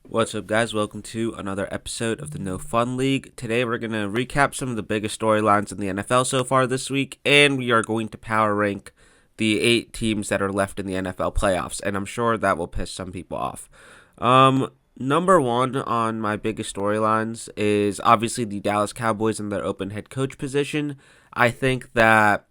What's up, guys? Welcome to another episode of the No Fun League. Today, we're going to recap some of the biggest storylines in the NFL so far this week, and we are going to power rank the 8 teams that are left in the NFL playoffs, and I'm sure that will piss some people off. Number one on my biggest storylines is obviously the Dallas Cowboys and their open head coach position. I think that,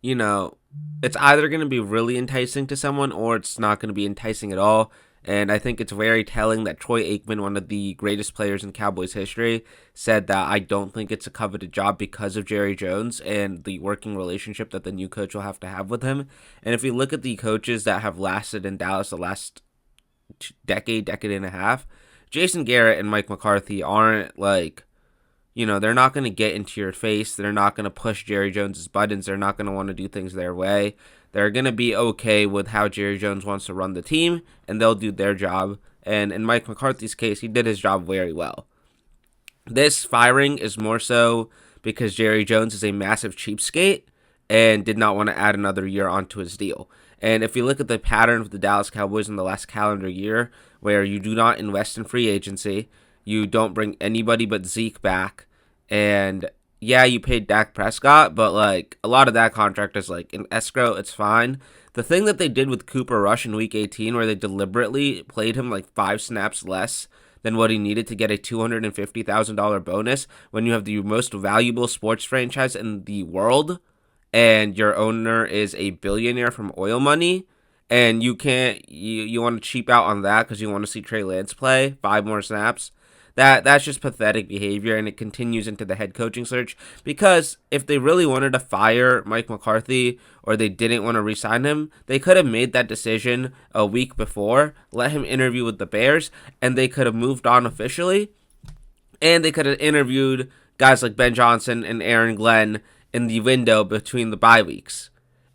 it's either going to be really enticing to someone or it's not going to be enticing at all. And I think it's very telling that Troy Aikman, one of the greatest players in Cowboys history, said that I don't think it's a coveted job because of Jerry Jones and the working relationship that the new coach will have to have with him. And if you look at the coaches that have lasted in Dallas the last decade and a half, Jason Garrett and Mike McCarthy aren't they're not going to get into your face. They're not going to push Jerry Jones's buttons. They're not going to want to do things their way. They're going to be okay with how Jerry Jones wants to run the team, and they'll do their job. And in Mike McCarthy's case, he did his job very well. This firing is more so because Jerry Jones is a massive cheapskate and did not want to add another year onto his deal. And if you look at the pattern of the Dallas Cowboys in the last calendar year, where you do not invest in free agency, you don't bring anybody but Zeke back, and yeah, you paid Dak Prescott, but a lot of that contract is in escrow, it's fine. The thing that they did with Cooper Rush in week 18, where they deliberately played him 5 snaps less than what he needed to get a $250,000 bonus when you have the most valuable sports franchise in the world and your owner is a billionaire from oil money, and you want to cheap out on that because you want to see Trey Lance play 5 more snaps. That's just pathetic behavior, and it continues into the head coaching search, because if they really wanted to fire Mike McCarthy or they didn't want to re-sign him, they could have made that decision a week before, let him interview with the Bears, and they could have moved on officially, and they could have interviewed guys like Ben Johnson and Aaron Glenn in the window between the bye weeks.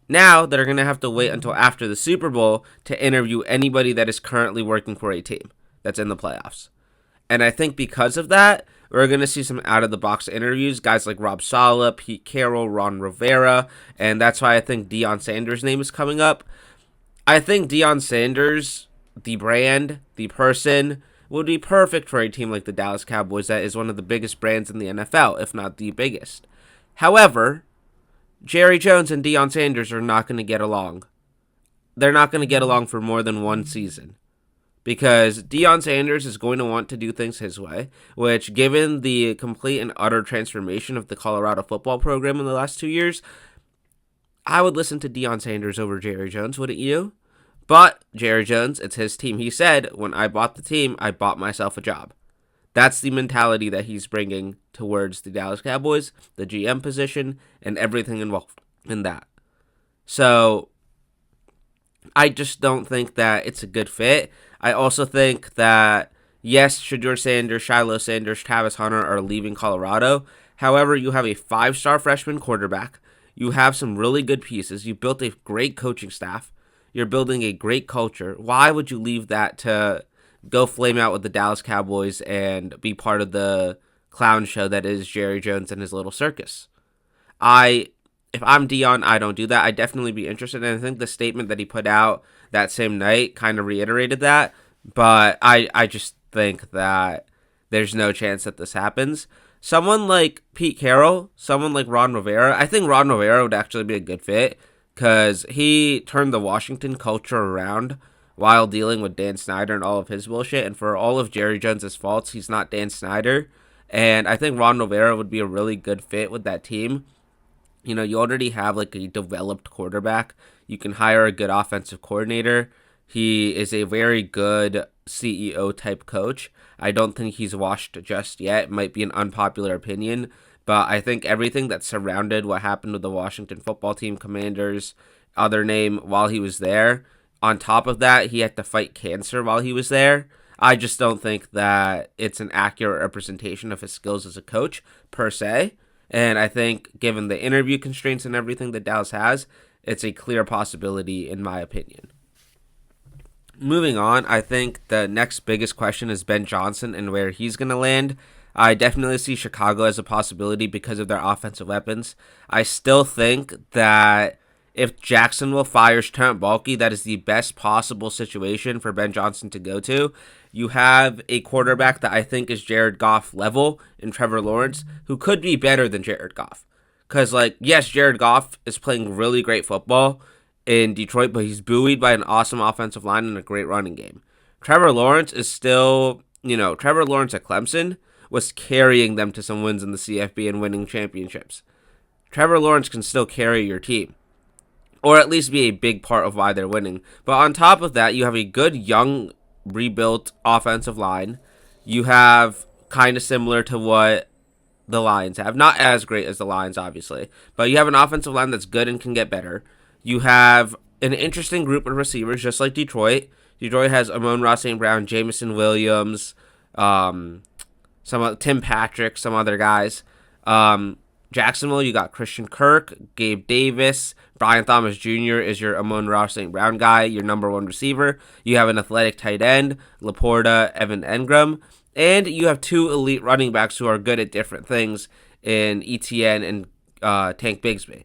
Now they're going to have to wait until after the Super Bowl to interview anybody that is currently working for a team that's in the playoffs. And I think because of that, we're going to see some out-of-the-box interviews, guys like Rob Saleh, Pete Carroll, Ron Rivera, and that's why I think Deion Sanders' name is coming up. I think Deion Sanders, the brand, the person, would be perfect for a team like the Dallas Cowboys that is one of the biggest brands in the NFL, if not the biggest. However, Jerry Jones and Deion Sanders are not going to get along. They're not going to get along for more than one season, because Deion Sanders is going to want to do things his way, which, given the complete and utter transformation of the Colorado football program in the last 2 years, I would listen to Deion Sanders over Jerry Jones, wouldn't you? But Jerry Jones, it's his team. He said, when I bought the team, I bought myself a job. That's the mentality that he's bringing towards the Dallas Cowboys, the GM position, and everything involved in that. So I just don't think that it's a good fit. I also think that, yes, Shedeur Sanders, Shiloh Sanders, Travis Hunter are leaving Colorado. However, you have a 5-star freshman quarterback. You have some really good pieces. You built a great coaching staff. You're building a great culture. Why would you leave that to go flame out with the Dallas Cowboys and be part of the clown show that is Jerry Jones and his little circus? If I'm Deion, I don't do that. I'd definitely be interested, and I think the statement that he put out that same night kind of reiterated that, but I just think that there's no chance that this happens. Someone like Pete Carroll, someone like Ron Rivera, I think Ron Rivera would actually be a good fit, because he turned the Washington culture around while dealing with Dan Snyder and all of his bullshit, and for all of Jerry Jones' faults, he's not Dan Snyder, and I think Ron Rivera would be a really good fit with that team. You already have a developed quarterback. You can hire a good offensive coordinator. He is a very good CEO type coach. I don't think he's washed just yet. It might be an unpopular opinion, but I think everything that surrounded what happened with the Washington football team, Commanders, other name, while he was there, on top of that, he had to fight cancer while he was there. I just don't think that it's an accurate representation of his skills as a coach, per se. And I think, given the interview constraints and everything that Dallas has, it's a clear possibility, in my opinion. Moving on, I think the next biggest question is Ben Johnson and where he's going to land. I definitely see Chicago as a possibility because of their offensive weapons. I still think that If Jacksonville fires Trent Baalke, that is the best possible situation for Ben Johnson to go to. You have a quarterback that I think is Jared Goff level in Trevor Lawrence, who could be better than Jared Goff. Because, yes, Jared Goff is playing really great football in Detroit, but he's buoyed by an awesome offensive line and a great running game. Trevor Lawrence is still, Trevor Lawrence at Clemson was carrying them to some wins in the CFB and winning championships. Trevor Lawrence can still carry your team, or at least be a big part of why they're winning. But on top of that, you have a good, young, rebuilt offensive line. You have kind of similar to what the Lions have. Not as great as the Lions, obviously, but you have an offensive line that's good and can get better. You have an interesting group of receivers, just like Detroit. Detroit has Amon-Ra St. Brown, Jameson Williams, Tim Patrick, some other guys. Jacksonville, you got Christian Kirk, Gabe Davis, Brian Thomas Jr. is your Amon-Ra St. Brown guy, your number one receiver. You have an athletic tight end, Laporta, Evan Engram, and you have two elite running backs who are good at different things in ETN and Tank Bigsby.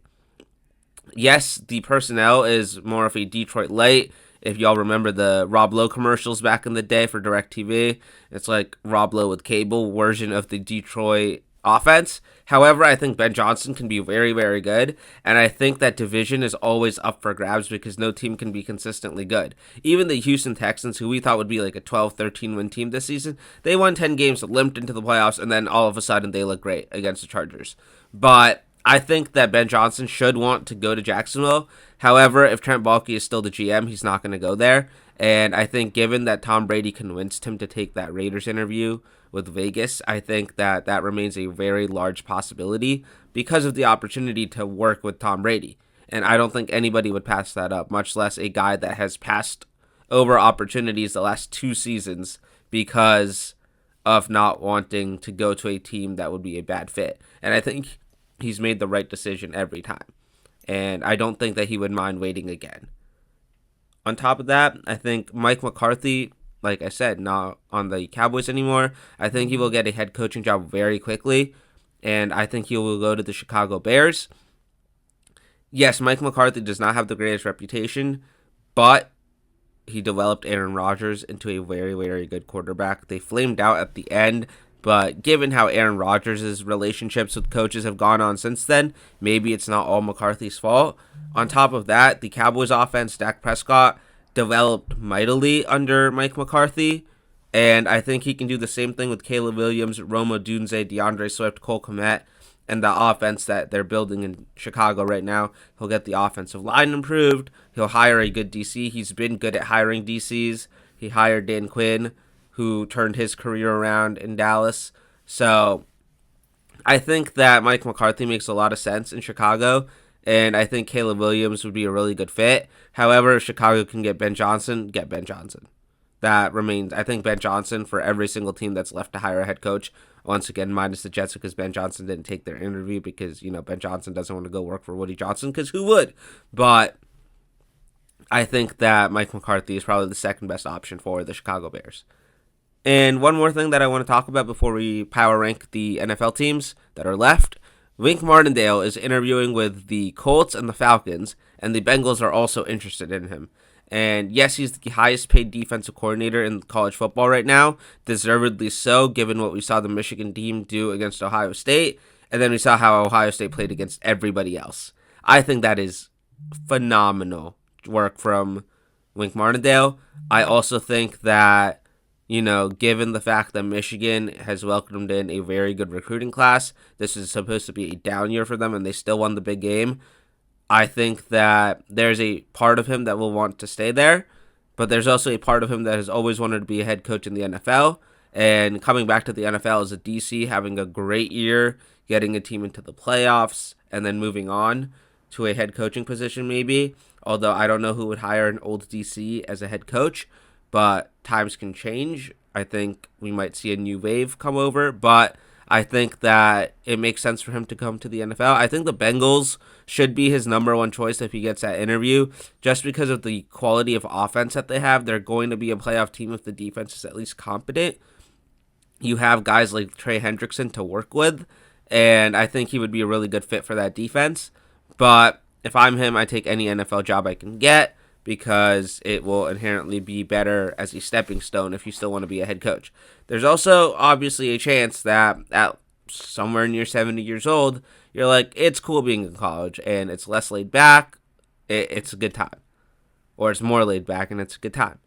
Yes, the personnel is more of a Detroit light. If y'all remember the Rob Lowe commercials back in the day for DirecTV, it's like Rob Lowe with cable version of the Detroit offense. However, I think Ben Johnson can be very, very good, and I think that division is always up for grabs because no team can be consistently good. Even the Houston Texans, who we thought would be like a 12-13 win team this season, they won 10 games, limped into the playoffs, and then all of a sudden they look great against the Chargers. But I think that Ben Johnson should want to go to Jacksonville. However, if Trent Baalke is still the GM, he's not going to go there. And I think given that Tom Brady convinced him to take that Raiders interview with Vegas, I think that that remains a very large possibility because of the opportunity to work with Tom Brady. And I don't think anybody would pass that up, much less a guy that has passed over opportunities the last 2 seasons because of not wanting to go to a team that would be a bad fit. And I think he's made the right decision every time. And I don't think that he would mind waiting again. On top of that, I think Mike McCarthy, like I said, not on the Cowboys anymore. I think he will get a head coaching job very quickly. And I think he will go to the Chicago Bears. Yes, Mike McCarthy does not have the greatest reputation, but he developed Aaron Rodgers into a very, very good quarterback. They flamed out at the end, but given how Aaron Rodgers' relationships with coaches have gone on since then, maybe it's not all McCarthy's fault. On top of that, the Cowboys offense, Dak Prescott, developed mightily under Mike McCarthy, and I think he can do the same thing with Caleb Williams, Rome Odunze, DeAndre Swift, Cole Kmet, and the offense that they're building in Chicago right now. He'll get the offensive line improved. He'll hire a good DC. He's been good at hiring DCs. He hired Dan Quinn, who turned his career around in Dallas. So I think that Mike McCarthy makes a lot of sense in Chicago, and I think Caleb Williams would be a really good fit. However, if Chicago can get Ben Johnson, get Ben Johnson. That remains, I think, Ben Johnson for every single team that's left to hire a head coach. Once again, minus the Jets because Ben Johnson didn't take their interview because, Ben Johnson doesn't want to go work for Woody Johnson because who would? But I think that Mike McCarthy is probably the second best option for the Chicago Bears. And one more thing that I want to talk about before we power rank the NFL teams that are left. Wink Martindale is interviewing with the Colts and the Falcons, and the Bengals are also interested in him. And yes, he's the highest paid defensive coordinator in college football right now, deservedly so, given what we saw the Michigan team do against Ohio State, and then we saw how Ohio State played against everybody else. I think that is phenomenal work from Wink Martindale. I also think that, given the fact that Michigan has welcomed in a very good recruiting class, this is supposed to be a down year for them, and they still won the big game. I think that there's a part of him that will want to stay there, but there's also a part of him that has always wanted to be a head coach in the NFL, and coming back to the NFL as a DC, having a great year, getting a team into the playoffs, and then moving on to a head coaching position maybe, although I don't know who would hire an old DC as a head coach, but times can change. I think we might see a new wave come over, but I think that it makes sense for him to come to the NFL. I think the Bengals should be his number one choice if he gets that interview, just because of the quality of offense that they have. They're going to be a playoff team if the defense is at least competent. You have guys like Trey Hendrickson to work with, and I think he would be a really good fit for that defense. But if I'm him, I take any NFL job I can get because it will inherently be better as a stepping stone if you still want to be a head coach. There's also obviously a chance that at somewhere near 70 years old, you're like, it's cool being in college and it's less laid back. It's a good time. Or it's more laid back and it's a good time.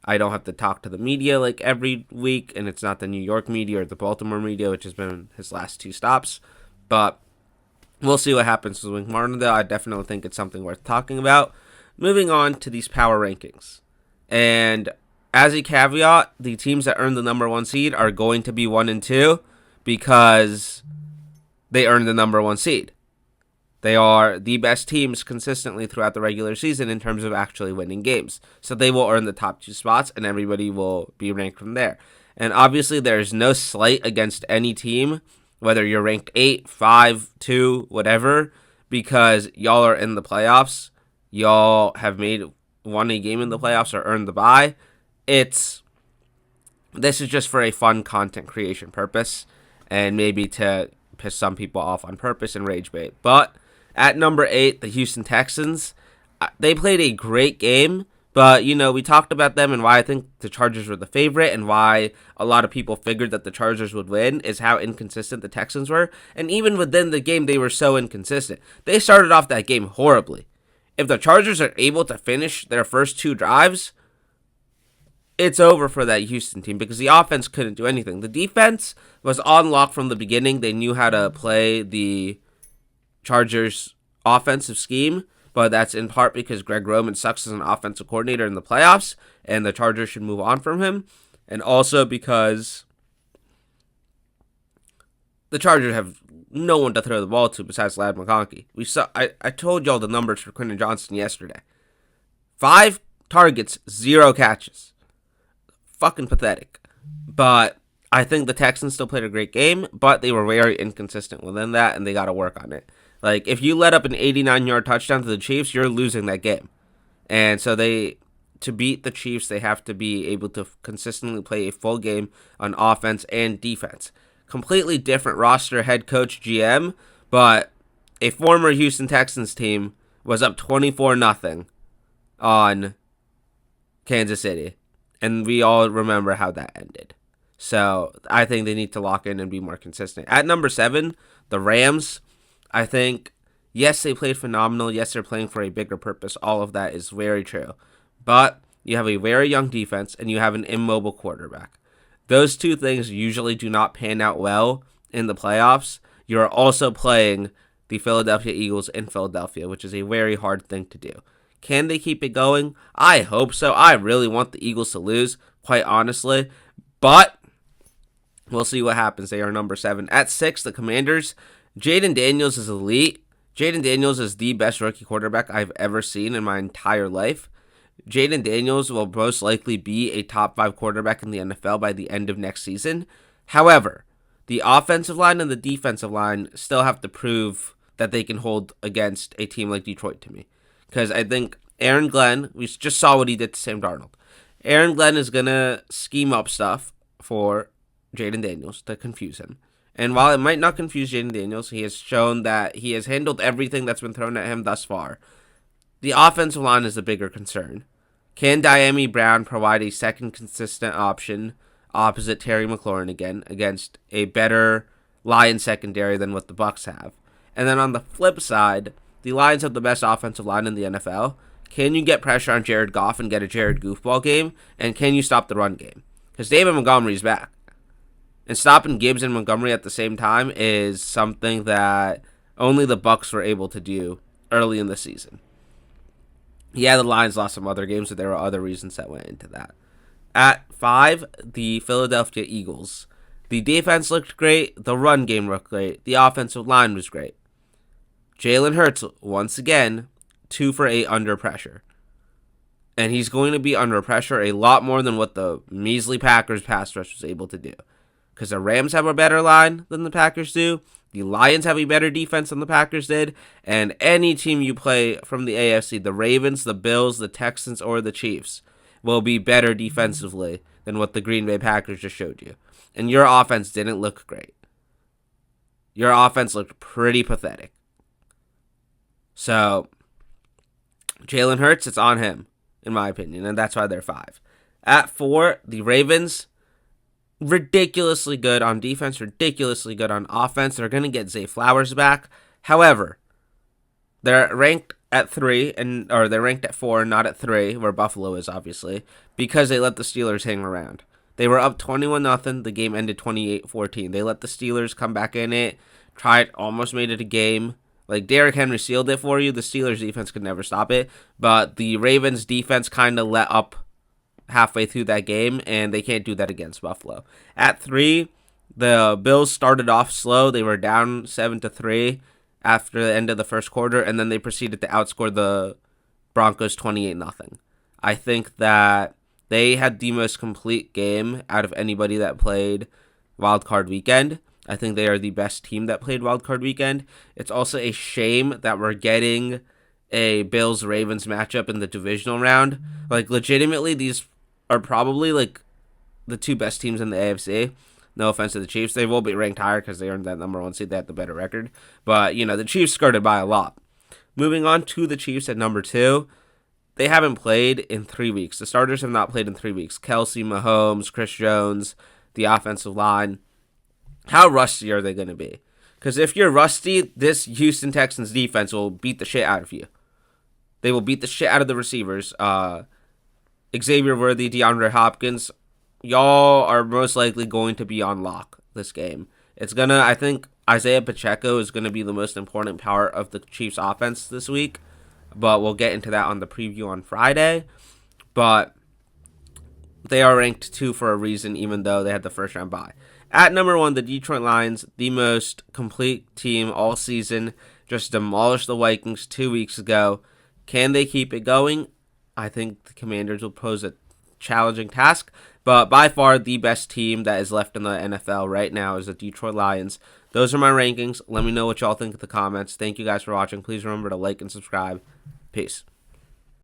I don't have to talk to the media like every week, and it's not the New York media or the Baltimore media, which has been his last two stops. But we'll see what happens with Wink Martindale. I definitely think it's something worth talking about. Moving on to these power rankings. And as a caveat, the teams that earn the number one seed are going to be 1 and 2 because they earned the number one seed. They are the best teams consistently throughout the regular season in terms of actually winning games. So they will earn the top 2 spots, and everybody will be ranked from there. And obviously, there is no slight against any team, whether you're ranked 8, 5, 2, whatever, because y'all are in the playoffs. Y'all have won a game in the playoffs or earned the bye. This is just for a fun content creation purpose, and maybe to piss some people off on purpose and rage bait. But at number 8, the Houston Texans, they played a great game, but, we talked about them and why I think the Chargers were the favorite and why a lot of people figured that the Chargers would win is how inconsistent the Texans were. And even within the game, they were so inconsistent. They started off that game horribly. If the Chargers are able to finish their first 2 drives, it's over for that Houston team because the offense couldn't do anything. The defense was on lock from the beginning. They knew how to play the Chargers' offensive scheme, but that's in part because Greg Roman sucks as an offensive coordinator in the playoffs, and the Chargers should move on from him, and also because the Chargers have no one to throw the ball to besides Ladd McConkey. I told y'all the numbers for Quentin Johnson yesterday. 5 targets, 0 catches. Fucking pathetic. But I think the Texans still played a great game, but they were very inconsistent within that, and they got to work on it. Like, if you let up an 89-yard touchdown to the Chiefs, you're losing that game. And so to beat the Chiefs, they have to be able to consistently play a full game on offense and defense. Completely different roster, head coach, GM, but a former Houston Texans team was up 24-0 on Kansas City. And we all remember how that ended. So I think they need to lock in and be more consistent. At number 7, the Rams, I think, yes, they played phenomenal. Yes, they're playing for a bigger purpose. All of that is very true. But you have a very young defense and you have an immobile quarterback. Those 2 things usually do not pan out well in the playoffs. You're also playing the Philadelphia Eagles in Philadelphia, which is a very hard thing to do. Can they keep it going? I hope so. I really want the Eagles to lose, quite honestly. But we'll see what happens. They are number 7. At 6, the Commanders. Jaden Daniels is elite. Jaden Daniels is the best rookie quarterback I've ever seen in my entire life. Jaden Daniels will most likely be a top 5 quarterback in the NFL by the end of next season. However, the offensive line and the defensive line still have to prove that they can hold against a team like Detroit to me. Because I think Aaron Glenn, we just saw what he did to Sam Darnold. Aaron Glenn is going to scheme up stuff for Jaden Daniels to confuse him. And while it might not confuse Jaden Daniels, he has shown that he has handled everything that's been thrown at him thus far. The offensive line is the bigger concern. Can Dyami Brown provide a second consistent option opposite Terry McLaurin again against a better Lions secondary than what the Bucs have? And then on the flip side, the Lions have the best offensive line in the NFL. Can you get pressure on Jared Goff and get a Jared Goofball game? And can you stop the run game? Because David Montgomery's back. And stopping Gibbs and Montgomery at the same time is something that only the Bucs were able to do early in the season. Yeah, the Lions lost some other games, but there were other reasons that went into that. At 5, the Philadelphia Eagles. The defense looked great. The run game looked great. The offensive line was great. Jalen Hurts, once again, 2 for 8 under pressure. And he's going to be under pressure a lot more than what the measly Packers pass rush was able to do. Because the Rams have a better line than the Packers do. The Lions have a better defense than the Packers did. And any team you play from the AFC, the Ravens, the Bills, the Texans, or the Chiefs, will be better defensively than what the Green Bay Packers just showed you. And your offense didn't look great. Your offense looked pretty pathetic. So Jalen Hurts, it's on him, in my opinion, and that's why they're 5. At 4, the Ravens, ridiculously good on defense, ridiculously good on offense. They're going to get Zay Flowers back. However, they're ranked at 3, or they're ranked at 4, not at 3, where Buffalo is, obviously, because they let the Steelers hang around. They were up 21-0. The game ended 28-14. They let the Steelers come back in it, almost made it a game. Like, Derrick Henry sealed it for you. The Steelers defense could never stop it. But the Ravens defense kind of let up halfway through that game, and they can't do that against Buffalo. At 3, the Bills started off slow. They were down 7-3 after the end of the first quarter, and then they proceeded to outscore the Broncos 28-0. I think that they had the most complete game out of anybody that played Wild Card Weekend. I think they are the best team that played Wild Card Weekend. It's also a shame that we're getting a Bills-Ravens matchup in the divisional round. Like, legitimately, these are probably, like, the 2 best teams in the AFC. No offense to the Chiefs. They will be ranked higher because they earned that number 1 seed. They had the better record. But, the Chiefs skirted by a lot. Moving on to the Chiefs at number 2. They haven't played in 3 weeks. The starters have not played in 3 weeks. Kelsey, Mahomes, Chris Jones, the offensive line. How rusty are they going to be? Because if you're rusty, this Houston Texans defense will beat the shit out of you. They will beat the shit out of the receivers. Xavier Worthy, DeAndre Hopkins, y'all are most likely going to be on lock this game. I think Isaiah Pacheco is going to be the most important part of the Chiefs offense this week, but we'll get into that on the preview on Friday. But they are ranked 2 for a reason, even though they had the first round bye. At number 1, the Detroit Lions, the most complete team all season, just demolished the Vikings 2 weeks ago. Can they keep it going? I think the Commanders will pose a challenging task, but by far the best team that is left in the NFL right now is the Detroit Lions. Those are my rankings. Let me know what y'all think in the comments. Thank you guys for watching. Please remember to like and subscribe. Peace.